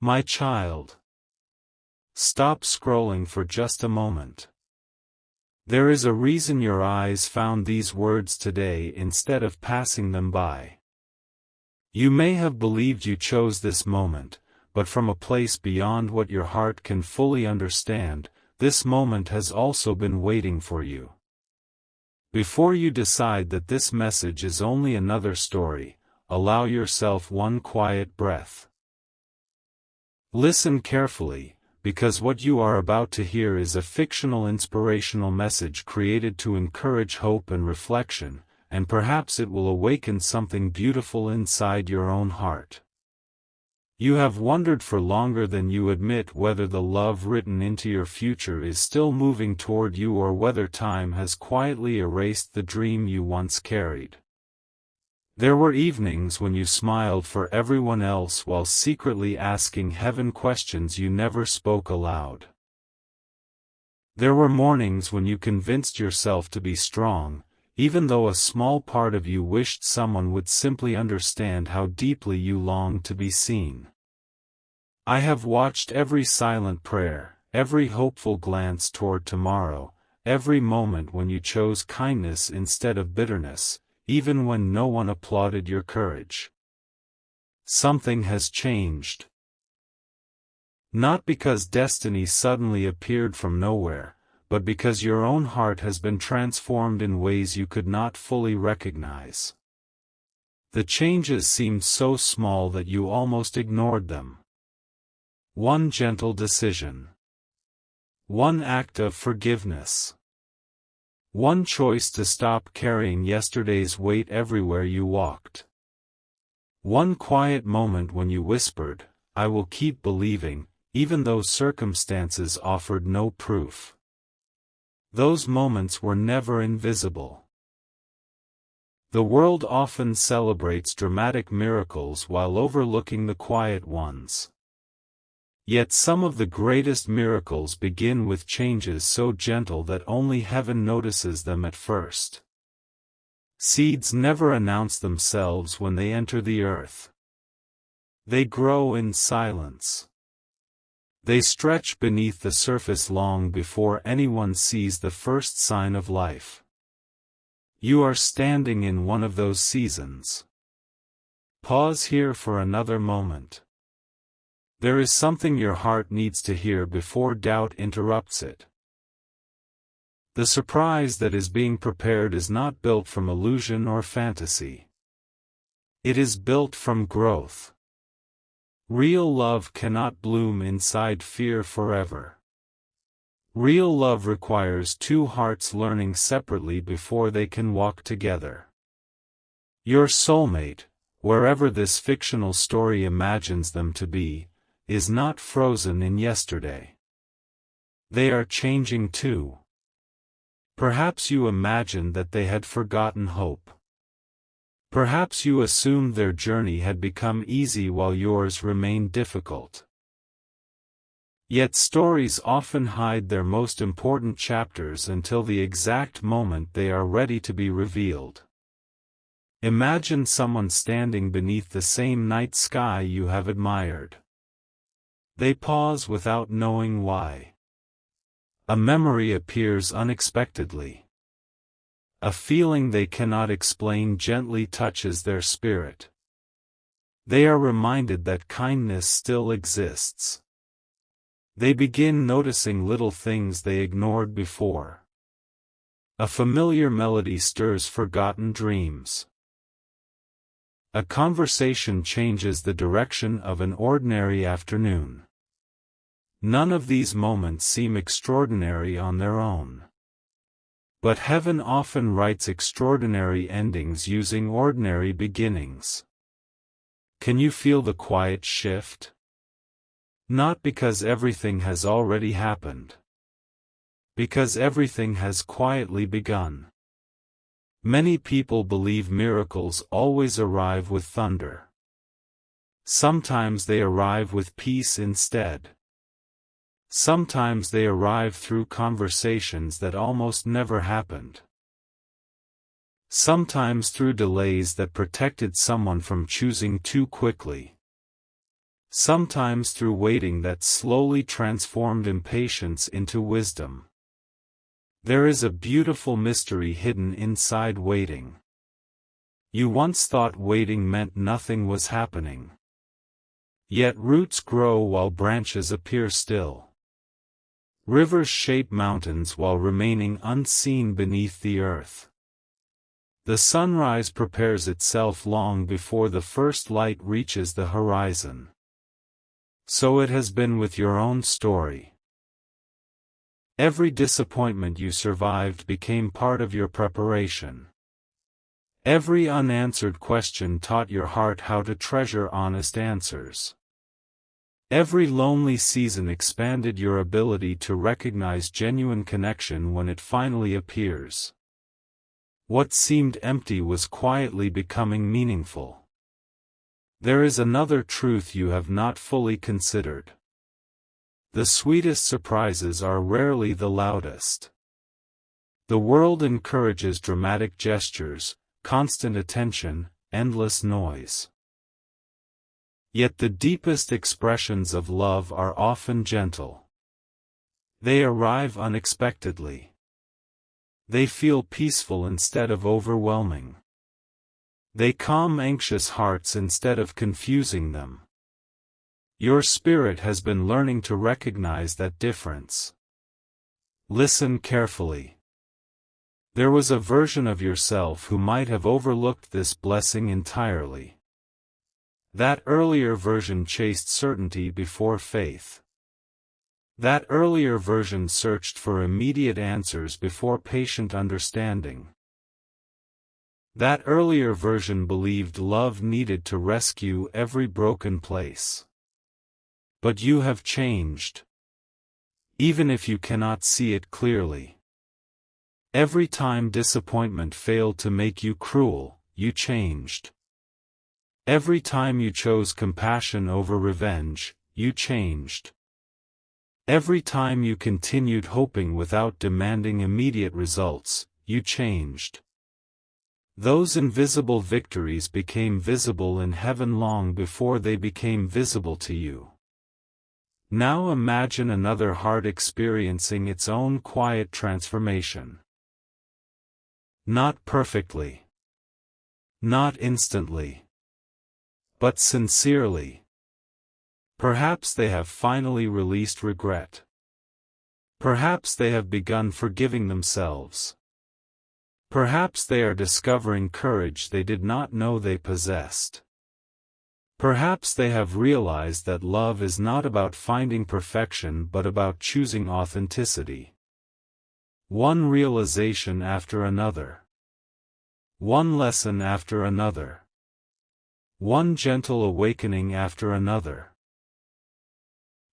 My child, stop scrolling for just a moment. There is a reason your eyes found these words today instead of passing them by. You may have believed you chose this moment, but from a place beyond what your heart can fully understand, this moment has also been waiting for you. Before you decide that this message is only another story, allow yourself one quiet breath. Listen carefully, because what you are about to hear is a fictional inspirational message created to encourage hope and reflection, and perhaps it will awaken something beautiful inside your own heart. You have wondered for longer than you admit whether the love written into your future is still moving toward you or whether time has quietly erased the dream you once carried. There were evenings when you smiled for everyone else while secretly asking heaven questions you never spoke aloud. There were mornings when you convinced yourself to be strong, even though a small part of you wished someone would simply understand how deeply you longed to be seen. I have watched every silent prayer, every hopeful glance toward tomorrow, every moment when you chose kindness instead of bitterness, even when no one applauded your courage. Something has changed. Not because destiny suddenly appeared from nowhere, but because your own heart has been transformed in ways you could not fully recognize. The changes seemed so small that you almost ignored them. One gentle decision. One act of forgiveness. One choice to stop carrying yesterday's weight everywhere you walked. One quiet moment when you whispered, "I will keep believing," even though circumstances offered no proof. Those moments were never invisible. The world often celebrates dramatic miracles while overlooking the quiet ones. Yet some of the greatest miracles begin with changes so gentle that only heaven notices them at first. Seeds never announce themselves when they enter the earth. They grow in silence. They stretch beneath the surface long before anyone sees the first sign of life. You are standing in one of those seasons. Pause here for another moment. There is something your heart needs to hear before doubt interrupts it. The surprise that is being prepared is not built from illusion or fantasy. It is built from growth. Real love cannot bloom inside fear forever. Real love requires two hearts learning separately before they can walk together. Your soulmate, wherever this fictional story imagines them to be, is not frozen in yesterday. They are changing too. Perhaps you imagined that they had forgotten hope. Perhaps you assumed their journey had become easy while yours remained difficult. Yet stories often hide their most important chapters until the exact moment they are ready to be revealed. Imagine someone standing beneath the same night sky you have admired. They pause without knowing why. A memory appears unexpectedly. A feeling they cannot explain gently touches their spirit. They are reminded that kindness still exists. They begin noticing little things they ignored before. A familiar melody stirs forgotten dreams. A conversation changes the direction of an ordinary afternoon. None of these moments seem extraordinary on their own. But heaven often writes extraordinary endings using ordinary beginnings. Can you feel the quiet shift? Not because everything has already happened. Because everything has quietly begun. Many people believe miracles always arrive with thunder. Sometimes they arrive with peace instead. Sometimes they arrive through conversations that almost never happened. Sometimes through delays that protected someone from choosing too quickly. sometimes through waiting that slowly transformed impatience into wisdom. There is a beautiful mystery hidden inside waiting. You once thought waiting meant nothing was happening. Yet roots grow while branches appear still. Rivers shape mountains while remaining unseen beneath the earth. The sunrise prepares itself long before the first light reaches the horizon. So it has been with your own story. Every disappointment you survived became part of your preparation. Every unanswered question taught your heart how to treasure honest answers. Every lonely season expanded your ability to recognize genuine connection when it finally appears. What seemed empty was quietly becoming meaningful. There is another truth you have not fully considered. The sweetest surprises are rarely the loudest. The world encourages dramatic gestures, constant attention, endless noise. Yet the deepest expressions of love are often gentle. They arrive unexpectedly. They feel peaceful instead of overwhelming. They calm anxious hearts instead of confusing them. Your spirit has been learning to recognize that difference. Listen carefully. There was a version of yourself who might have overlooked this blessing entirely. That earlier version chased certainty before faith. That earlier version searched for immediate answers before patient understanding. That earlier version believed love needed to rescue every broken place. But you have changed. Even if you cannot see it clearly. Every time disappointment failed to make you cruel, you changed. Every time you chose compassion over revenge, you changed. Every time you continued hoping without demanding immediate results, you changed. Those invisible victories became visible in heaven long before they became visible to you. Now imagine another heart experiencing its own quiet transformation. Not perfectly. Not instantly. But sincerely. Perhaps they have finally released regret. Perhaps they have begun forgiving themselves. Perhaps they are discovering courage they did not know they possessed. Perhaps they have realized that love is not about finding perfection but about choosing authenticity. One realization after another. One lesson after another. One gentle awakening after another.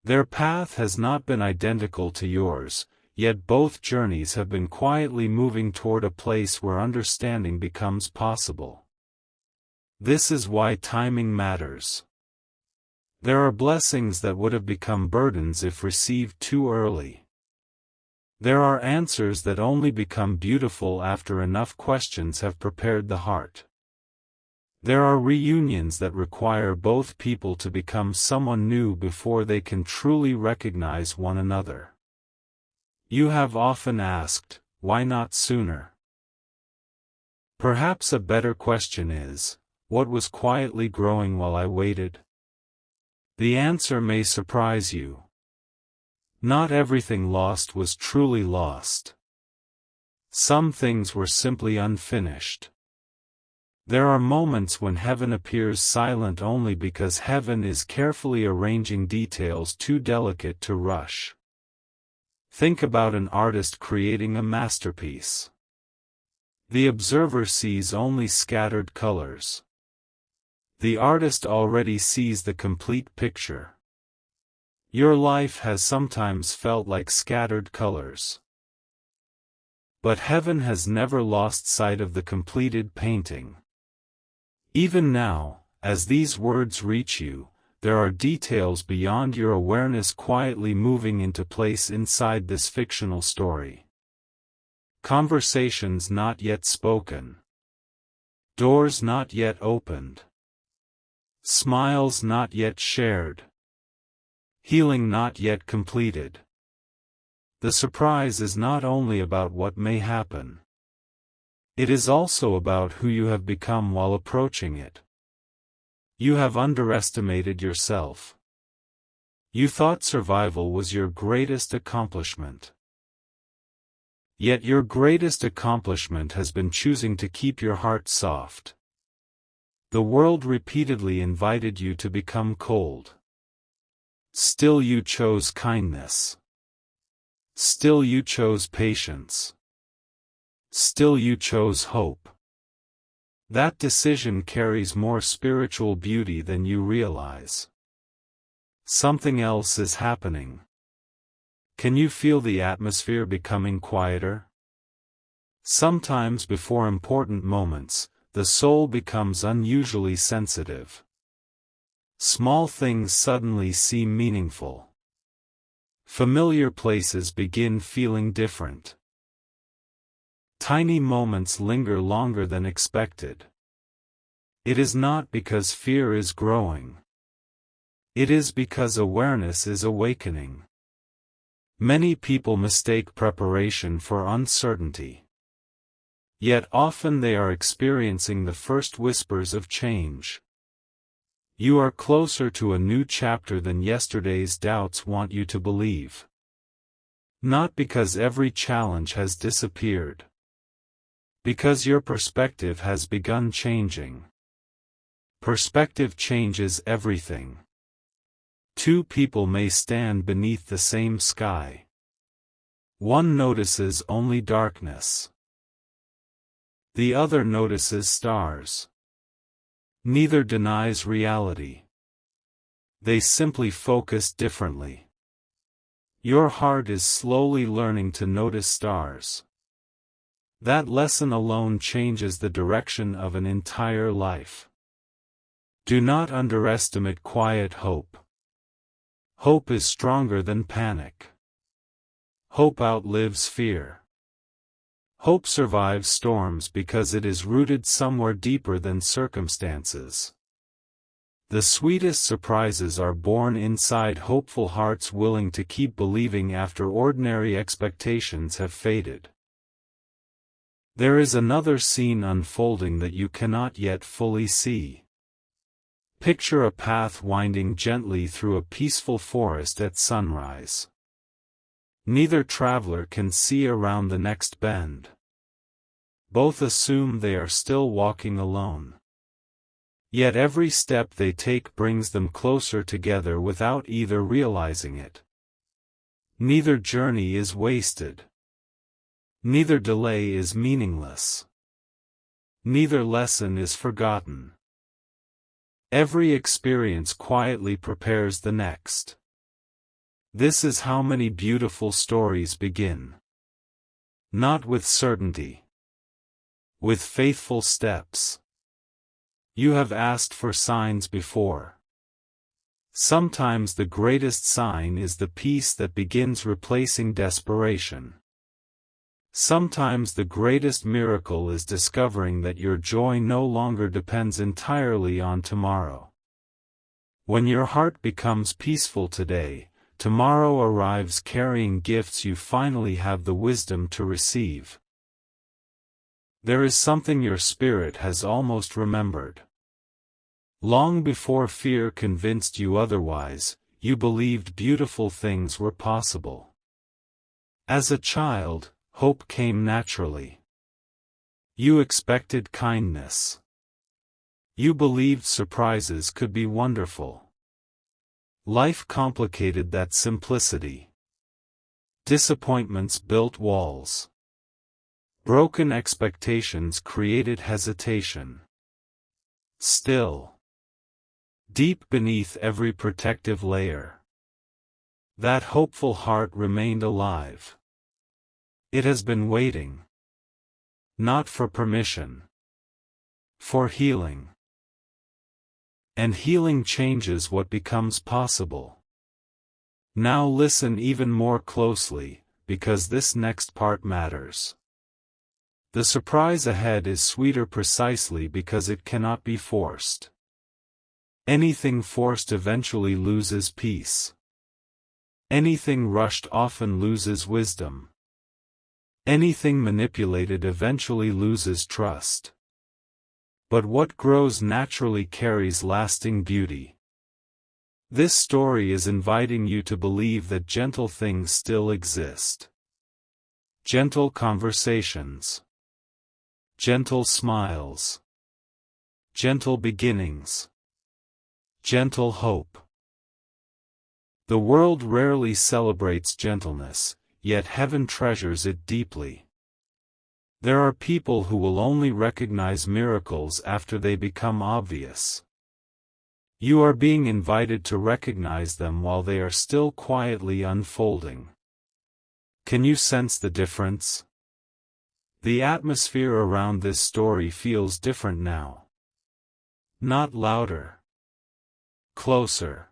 Their path has not been identical to yours, yet both journeys have been quietly moving toward a place where understanding becomes possible. This is why timing matters. There are blessings that would have become burdens if received too early. There are answers that only become beautiful after enough questions have prepared the heart. There are reunions that require both people to become someone new before they can truly recognize one another. You have often asked, why not sooner? Perhaps a better question is, what was quietly growing while I waited? The answer may surprise you. Not everything lost was truly lost. Some things were simply unfinished. There are moments when heaven appears silent only because heaven is carefully arranging details too delicate to rush. Think about an artist creating a masterpiece. The observer sees only scattered colors. The artist already sees the complete picture. Your life has sometimes felt like scattered colors. But heaven has never lost sight of the completed painting. Even now, as these words reach you, there are details beyond your awareness quietly moving into place inside this fictional story. Conversations not yet spoken. Doors not yet opened. Smiles not yet shared. Healing not yet completed. The surprise is not only about what may happen. It is also about who you have become while approaching it. You have underestimated yourself. You thought survival was your greatest accomplishment. Yet your greatest accomplishment has been choosing to keep your heart soft. The world repeatedly invited you to become cold. Still you chose kindness. Still you chose patience. Still you chose hope. That decision carries more spiritual beauty than you realize. Something else is happening. Can you feel the atmosphere becoming quieter? Sometimes before important moments, the soul becomes unusually sensitive. Small things suddenly seem meaningful. Familiar places begin feeling different. Tiny moments linger longer than expected. It is not because fear is growing. It is because awareness is awakening. Many people mistake preparation for uncertainty. Yet often they are experiencing the first whispers of change. You are closer to a new chapter than yesterday's doubts want you to believe. Not because every challenge has disappeared. Because your perspective has begun changing. Perspective changes everything. Two people may stand beneath the same sky. One notices only darkness. The other notices stars. Neither denies reality. They simply focus differently. Your heart is slowly learning to notice stars. That lesson alone changes the direction of an entire life. Do not underestimate quiet hope. Hope is stronger than panic. Hope outlives fear. Hope survives storms because it is rooted somewhere deeper than circumstances. The sweetest surprises are born inside hopeful hearts willing to keep believing after ordinary expectations have faded. There is another scene unfolding that you cannot yet fully see. Picture a path winding gently through a peaceful forest at sunrise. Neither traveler can see around the next bend. Both assume they are still walking alone. Yet every step they take brings them closer together without either realizing it. Neither journey is wasted. Neither delay is meaningless. Neither lesson is forgotten. Every experience quietly prepares the next. This is how many beautiful stories begin. Not with certainty. With faithful steps. You have asked for signs before. Sometimes the greatest sign is the peace that begins replacing desperation. Sometimes the greatest miracle is discovering that your joy no longer depends entirely on tomorrow. When your heart becomes peaceful today, tomorrow arrives carrying gifts you finally have the wisdom to receive. There is something your spirit has almost remembered. Long before fear convinced you otherwise, you believed beautiful things were possible. As a child, hope came naturally. You expected kindness. You believed surprises could be wonderful. Life complicated that simplicity. Disappointments built walls. Broken expectations created hesitation. Still, deep beneath every protective layer, that hopeful heart remained alive. It has been waiting. Not for permission. For healing. And healing changes what becomes possible. Now listen even more closely, because this next part matters. The surprise ahead is sweeter precisely because it cannot be forced. Anything forced eventually loses peace. Anything rushed often loses wisdom. Anything manipulated eventually loses trust. But what grows naturally carries lasting beauty. This story is inviting you to believe that gentle things still exist. Gentle conversations. Gentle smiles. Gentle beginnings. Gentle hope. The world rarely celebrates gentleness, yet heaven treasures it deeply. There are people who will only recognize miracles after they become obvious. You are being invited to recognize them while they are still quietly unfolding. Can you sense the difference? The atmosphere around this story feels different now. Not louder. Closer.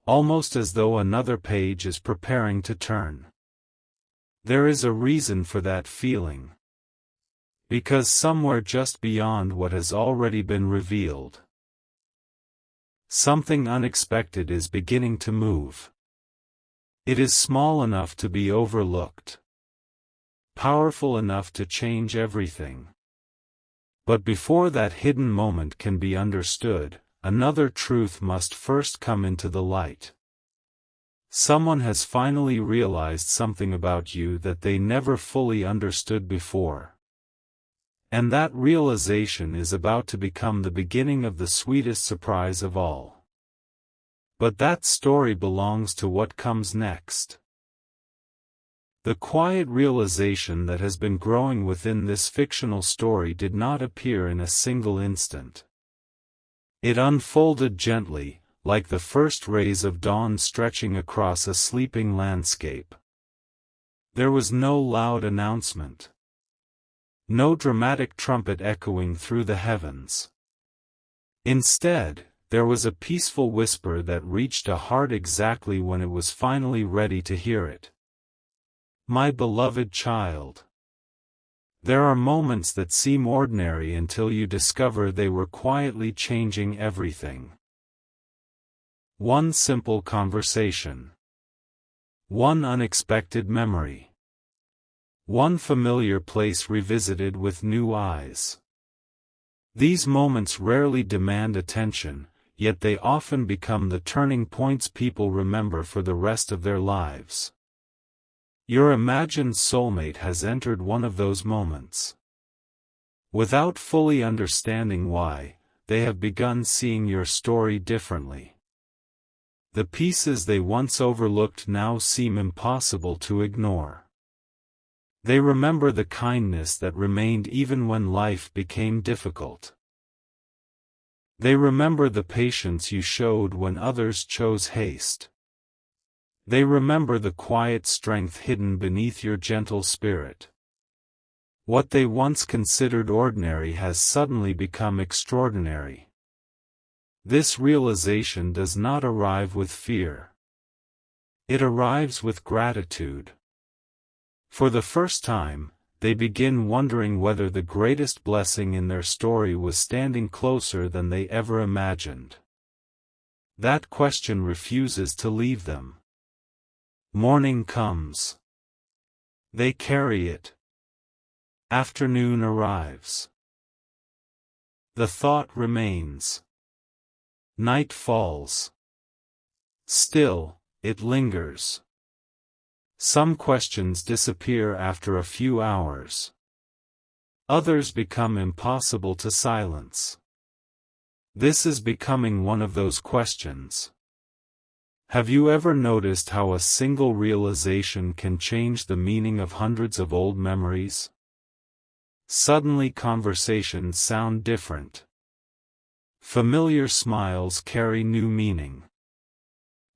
Almost as though another page is preparing to turn. There is a reason for that feeling. Because somewhere just beyond what has already been revealed, something unexpected is beginning to move. It is small enough to be overlooked. Powerful enough to change everything. But before that hidden moment can be understood, another truth must first come into the light. Someone has finally realized something about you that they never fully understood before. And that realization is about to become the beginning of the sweetest surprise of all. But that story belongs to what comes next. The quiet realization that has been growing within this fictional story did not appear in a single instant. It unfolded gently, like the first rays of dawn stretching across a sleeping landscape. There was no loud announcement. No dramatic trumpet echoing through the heavens. Instead, there was a peaceful whisper that reached a heart exactly when it was finally ready to hear it. My beloved child. There are moments that seem ordinary until you discover they were quietly changing everything. One simple conversation. One unexpected memory. One familiar place revisited with new eyes. These moments rarely demand attention, yet they often become the turning points people remember for the rest of their lives. Your imagined soulmate has entered one of those moments. Without fully understanding why, they have begun seeing your story differently. The pieces they once overlooked now seem impossible to ignore. They remember the kindness that remained even when life became difficult. They remember the patience you showed when others chose haste. They remember the quiet strength hidden beneath your gentle spirit. What they once considered ordinary has suddenly become extraordinary. This realization does not arrive with fear. It arrives with gratitude. For the first time, they begin wondering whether the greatest blessing in their story was standing closer than they ever imagined. That question refuses to leave them. Morning comes. They carry it. Afternoon arrives. The thought remains. Night falls. Still, it lingers. Some questions disappear after a few hours. Others become impossible to silence. This is becoming one of those questions. Have you ever noticed how a single realization can change the meaning of hundreds of old memories? Suddenly conversations sound different. Familiar smiles carry new meaning.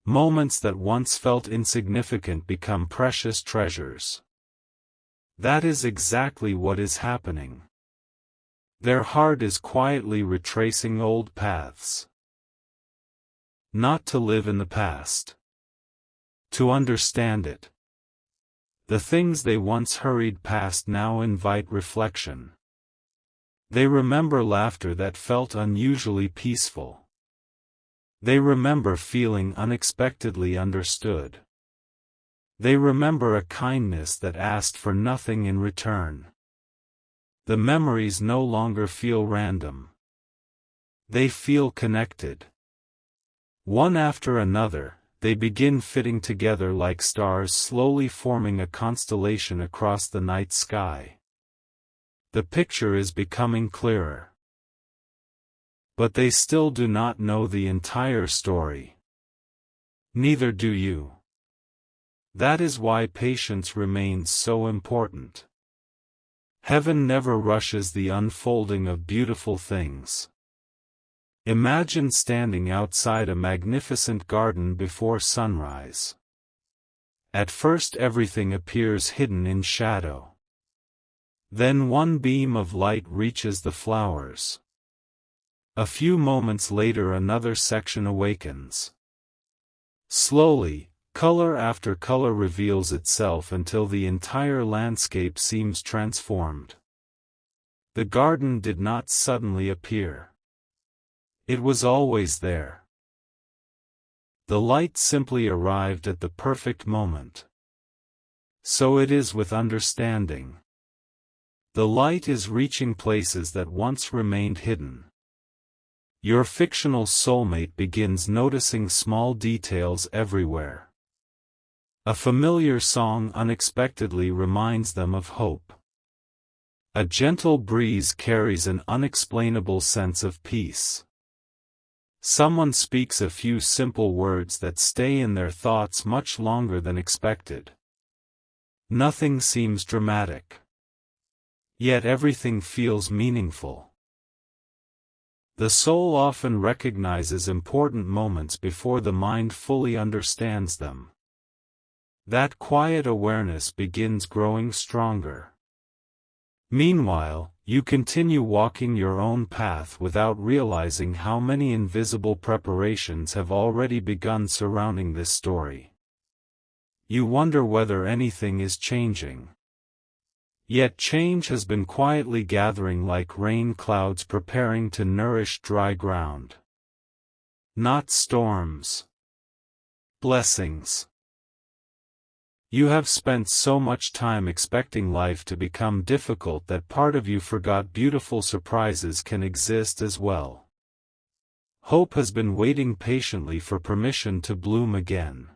Moments that once felt insignificant become precious treasures. That is exactly what is happening. Their heart is quietly retracing old paths. Not to live in the past. To understand it. The things they once hurried past now invite reflection. They remember laughter that felt unusually peaceful. They remember feeling unexpectedly understood. They remember a kindness that asked for nothing in return. The memories no longer feel random. They feel connected. One after another, they begin fitting together like stars slowly forming a constellation across the night sky. The picture is becoming clearer. But they still do not know the entire story. Neither do you. That is why patience remains so important. Heaven never rushes the unfolding of beautiful things. Imagine standing outside a magnificent garden before sunrise. At first everything appears hidden in shadow. Then one beam of light reaches the flowers. A few moments later another section awakens. Slowly, color after color reveals itself until the entire landscape seems transformed. The garden did not suddenly appear. It was always there. The light simply arrived at the perfect moment. So it is with understanding. The light is reaching places that once remained hidden. Your fictional soulmate begins noticing small details everywhere. A familiar song unexpectedly reminds them of hope. A gentle breeze carries an unexplainable sense of peace. Someone speaks a few simple words that stay in their thoughts much longer than expected. Nothing seems dramatic. Yet everything feels meaningful. The soul often recognizes important moments before the mind fully understands them. That quiet awareness begins growing stronger. Meanwhile, you continue walking your own path without realizing how many invisible preparations have already begun surrounding this story. You wonder whether anything is changing. Yet change has been quietly gathering like rain clouds preparing to nourish dry ground. Not storms. Blessings. You have spent so much time expecting life to become difficult that part of you forgot beautiful surprises can exist as well. Hope has been waiting patiently for permission to bloom again.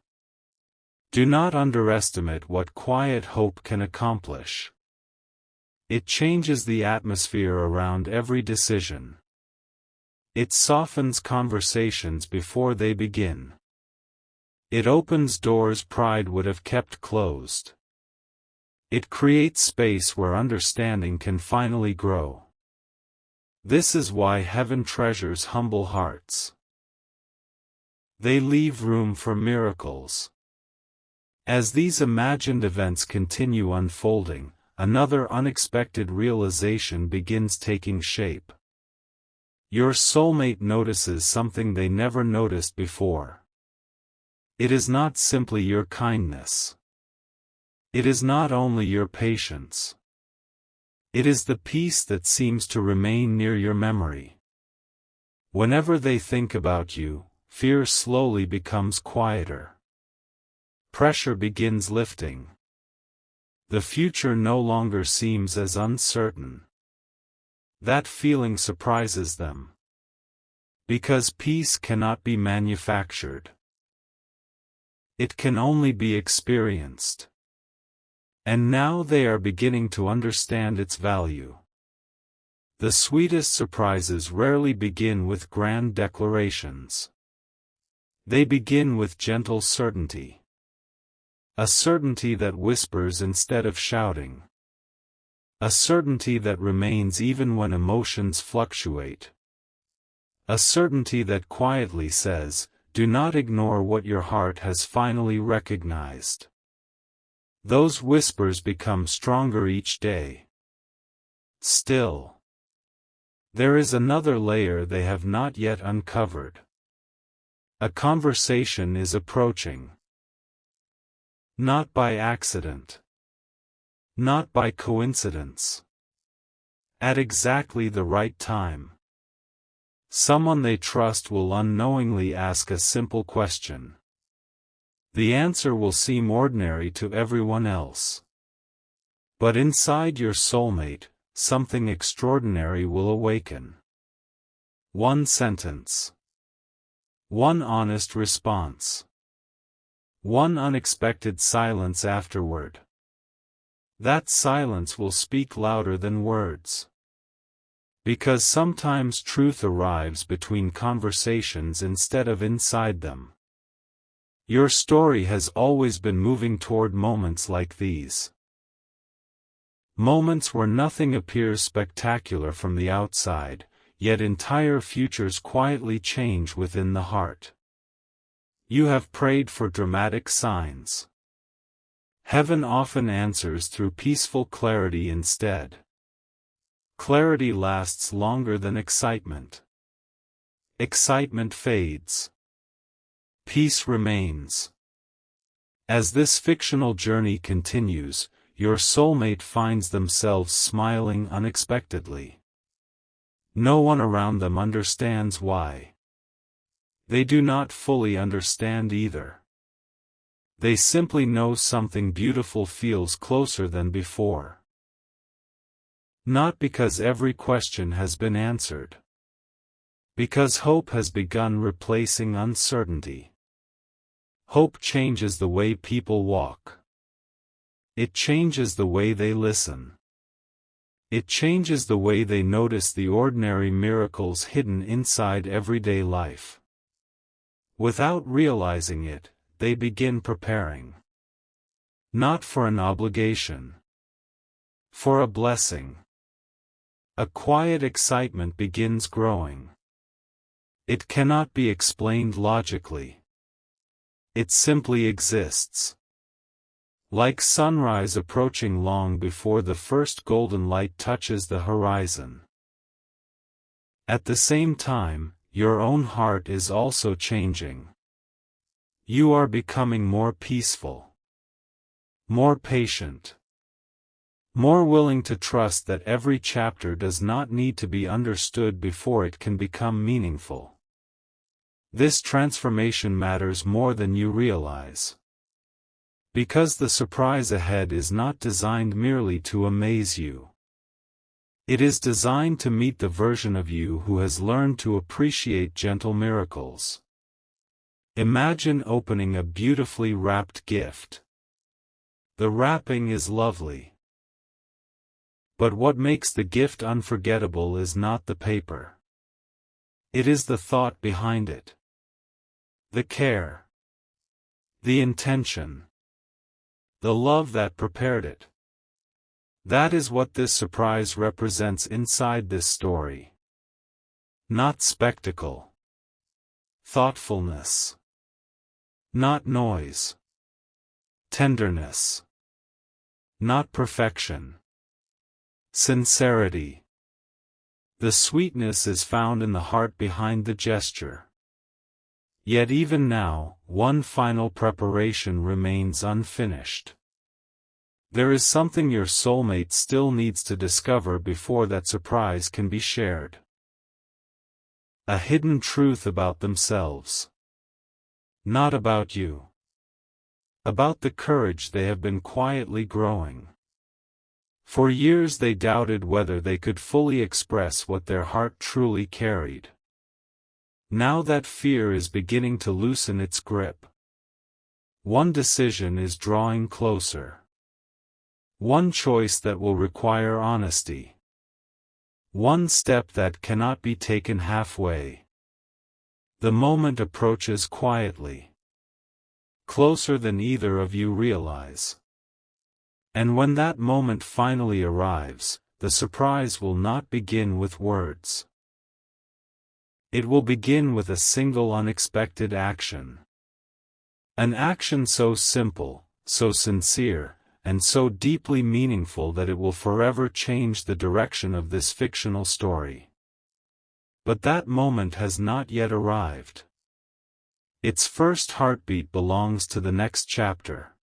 Do not underestimate what quiet hope can accomplish. It changes the atmosphere around every decision. It softens conversations before they begin. It opens doors pride would have kept closed. It creates space where understanding can finally grow. This is why heaven treasures humble hearts. They leave room for miracles. As these imagined events continue unfolding, another unexpected realization begins taking shape. Your soulmate notices something they never noticed before. It is not simply your kindness. It is not only your patience. It is the peace that seems to remain near your memory. Whenever they think about you, fear slowly becomes quieter. Pressure begins lifting. The future no longer seems as uncertain. That feeling surprises them. Because peace cannot be manufactured. It can only be experienced. And now they are beginning to understand its value. The sweetest surprises rarely begin with grand declarations. They begin with gentle certainty. A certainty that whispers instead of shouting. A certainty that remains even when emotions fluctuate. A certainty that quietly says, do not ignore what your heart has finally recognized. Those whispers become stronger each day. Still, there is another layer they have not yet uncovered. A conversation is approaching. Not by accident. Not by coincidence. At exactly the right time. Someone they trust will unknowingly ask a simple question. The answer will seem ordinary to everyone else. But inside your soulmate, something extraordinary will awaken. One sentence. One honest response. One unexpected silence afterward. That silence will speak louder than words. Because sometimes truth arrives between conversations instead of inside them. Your story has always been moving toward moments like these. Moments where nothing appears spectacular from the outside, yet entire futures quietly change within the heart. You have prayed for dramatic signs. Heaven often answers through peaceful clarity instead. Clarity lasts longer than excitement. Excitement fades. Peace remains. As this fictional journey continues, your soulmate finds themselves smiling unexpectedly. No one around them understands why. They do not fully understand either. They simply know something beautiful feels closer than before. Not because every question has been answered. Because hope has begun replacing uncertainty. Hope changes the way people walk. It changes the way they listen. It changes the way they notice the ordinary miracles hidden inside everyday life. Without realizing it, they begin preparing. Not for an obligation. For a blessing. A quiet excitement begins growing. It cannot be explained logically. It simply exists. Like sunrise approaching long before the first golden light touches the horizon. At the same time, your own heart is also changing. You are becoming more peaceful. More patient. More willing to trust that every chapter does not need to be understood before it can become meaningful. This transformation matters more than you realize. Because the surprise ahead is not designed merely to amaze you. It is designed to meet the version of you who has learned to appreciate gentle miracles. Imagine opening a beautifully wrapped gift. The wrapping is lovely. But what makes the gift unforgettable is not the paper. It is the thought behind it. The care. The intention. The love that prepared it. That is what this surprise represents inside this story. Not spectacle. Thoughtfulness. Not noise. Tenderness. Not perfection. Sincerity. The sweetness is found in the heart behind the gesture. Yet even now, one final preparation remains unfinished. There is something your soulmate still needs to discover before that surprise can be shared. A hidden truth about themselves. Not about you. About the courage they have been quietly growing. For years they doubted whether they could fully express what their heart truly carried. Now that fear is beginning to loosen its grip. One decision is drawing closer. One choice that will require honesty. One step that cannot be taken halfway. The moment approaches quietly. Closer than either of you realize. And when that moment finally arrives, the surprise will not begin with words. It will begin with a single unexpected action. An action so simple, so sincere, and so deeply meaningful that it will forever change the direction of this fictional story. But that moment has not yet arrived. Its first heartbeat belongs to the next chapter.